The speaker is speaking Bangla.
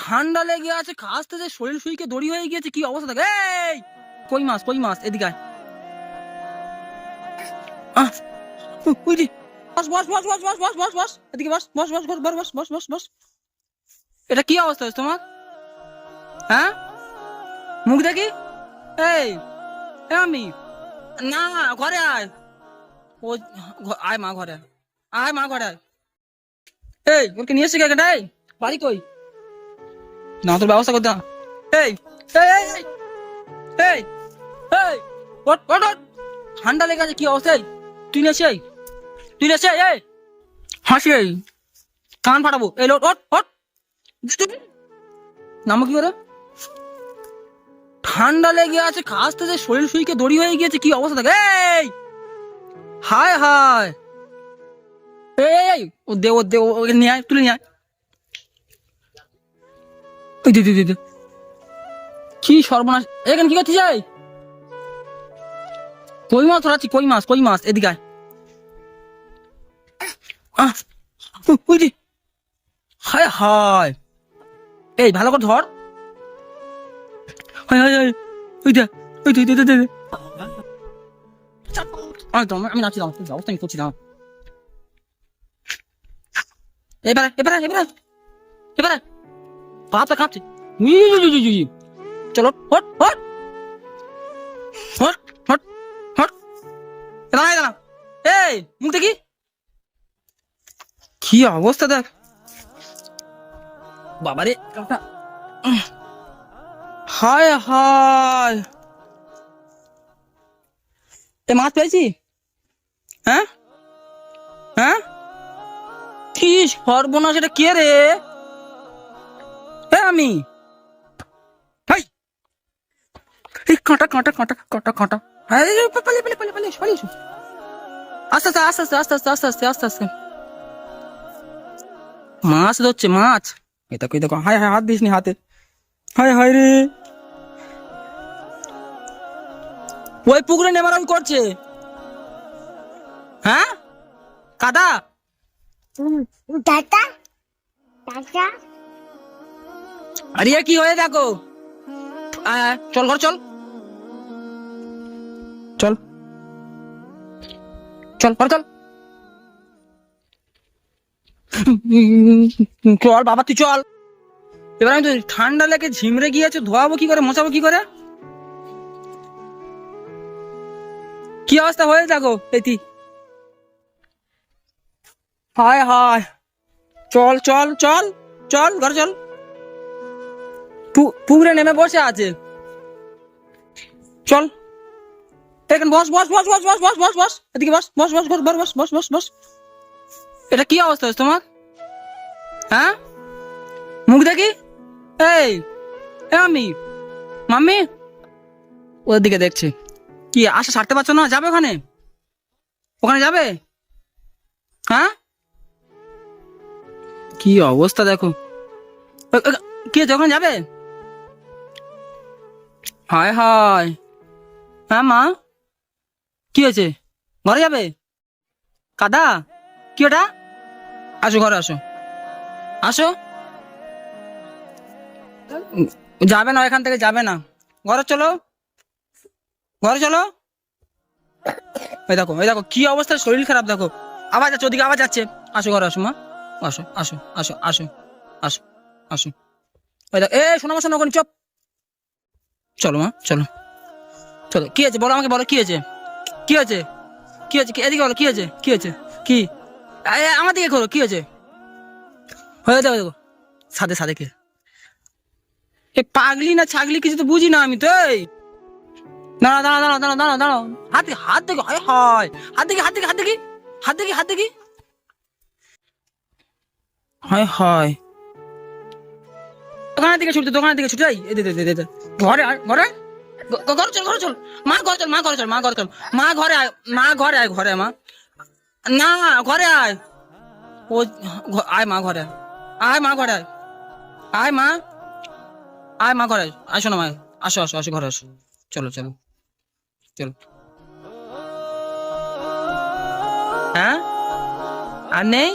ঠান্ডা লেগে আছে, কাশতে যে শরীর শুইকে দড়ি হয়ে গিয়েছে, কি অবস্থা থাকে। এই কই মাছ এদিকে আয়। ওই যে বস বস বস বস বস বস বস বস এদিকে বস বস বস বস বস বস বস বস বস। এটা কি অবস্থা হয়েছে তোমার? হ্যাঁ, মুখ দেখি। এই আমি না, ঘরে আয়। ও আয় মা, ঘরে আয়। আয় মা, ঘরে আয়। এই ওকে নিয়ে এসে কে? এই বাড়ি কই? না তোর ব্যবস্থা করতে। এই এই এই এই এই ওট ওট ওট। ঠান্ডা লেগে আছে, কি অবস্থা? তুই নেছে, তুই নেছে। এই হাসি, এই কান ফাটাবো। এই লোট ওট ওট। নাম কি করে? ঠান্ডা লেগে আছে, কাশতে যে শরীর শুইকে দড়ি হয়ে গিয়েছে, কি অবস্থা থাকে। এই হায় হায়। এই ও দে, ও দে, ওকে নিয়ে আয়, তুলে নিয়ে আয়। ওই দে দে দে। কি সর্বনাশ, এখানে কি করতে যাই? কই মাছ ধরাচ্ছি, কই মাছ এদিকে আয়। ওই যে হায় হায়। এই ভালো করে ধর। হায় হায় হায়। ওই দে, ওই দে দে দে দে। আমি নাচি, দাম অবস্থা আমি করছি দাম। এবারে এবারে এবারে এবারে পাতা কাঁপছে। চলো hot hot hot hot hot. দাঁড়াই দাঁড়া। এই মুখ দেখি, কি অবস্থা দেখ। বাবারে হায় হায়। এ মাছ পেয়েছি। হ্যাঁ হ্যাঁ, কি সর্বনাশ, এটা কে রে? আমি কাঁটা কাঁটা কাঁটা কাঁটা কাঁটা। আস্তে আস্তে আস্তে আস্তে আস্তে আস্তে আস্তে আস্তে আস্তে। মাছ ধরছে মাছ। এটা কই দেখো, হায় হায়, হাত দিস নি হাতে। হায় হায় রে, ওই পুকুরে নেবার আমি করছে। হ্যাঁ কাদা। দাদা দাদা আরে কি হয়ে দেখো। চল ঘর চল, চল চল ঘর চল। চল বাবা তুই চল। এবার আমি তো ঠান্ডা লেগে ঝিমড়ে গিয়েছে, ধোয়াবো কি করে, মোছাবো কি করে? কি অবস্থা হয়ে দেখো এটি। হায় হায়। চল চল চল চল ঘর চল। পুকুরে নেমে বসে আছে। চল এখানে বস বস বস বস বস বস বস বস এদিকে বস বস বস বস বস বস বস বস। এটা কি অবস্থা হয়েছে তোমার? হ্যাঁ, মুখ দেখি। এই আমি মাম্মি ওদের দিকে দেখছি। কি আশা ছাড়তে পারছো না? যাবে ওখানে, ওখানে যাবে? হ্যাঁ, কি অবস্থা দেখো। কি আছে, ওখানে যাবে? হায় হায়। হ্যাঁ মা, কি হয়েছে? ঘরে যাবে? কাদা কি ওটা? আসো ঘরে আসো, আসো। যাবে না, এখান থেকে যাবে না। ঘরে চলো, ঘরে চলো। এই দেখো, এই দেখো কি অবস্থা, শরীর খারাপ দেখো। আবার যাচ্ছে ওদিকে, আবার যাচ্ছে। আসো ঘরে আসো মা, আসো আসো আসো আসো আসো আসো। ওই দেখো, এ শোনো মা, শোনো, ওখানে চপ। চলো মা চলো চলো। কি আছে বলো আমাকে, বলো কি আছে, কি আছে, কি আছে? এদিকে বলো কি আছে, কি আছে, কি? আমার দিকে করো, কি আছে? হয়ে যাবে দেখো, সাদে সাদে কে? এ পাগলি না ছাগলি কিছু তো বুঝি না আমি তো। এই দাঁড়া দাঁড়া দাঁড়া দাঁড়া দাঁড়া দাঁড়াও। হাত দেখো, হায় হায়। হাত দেখি হাত দেখি হাত দেখি হাত দেখি হাত দেখি। হায় হায়। দোকানের দিকে ছুটতে, দোকানের দিকে ছুটে। এই দে দে দে দে। ঘরে আয়, ঘরে আয়। ঘরে চল, ঘরে চল। মা ঘরে চল, মা ঘরে চল, মা ঘরে চল। মা ঘরে আয়, মা ঘরে আয়, ঘরে মা। না ঘরে আয়। ও আয় মা, ঘরে আয় মা, ঘরে আয়। আয় মা, আয় মা ঘরে আসো না মা। আসো আসো আসো ঘরে আসো। চলো চলো চলো। হ্যাঁ আর নেই।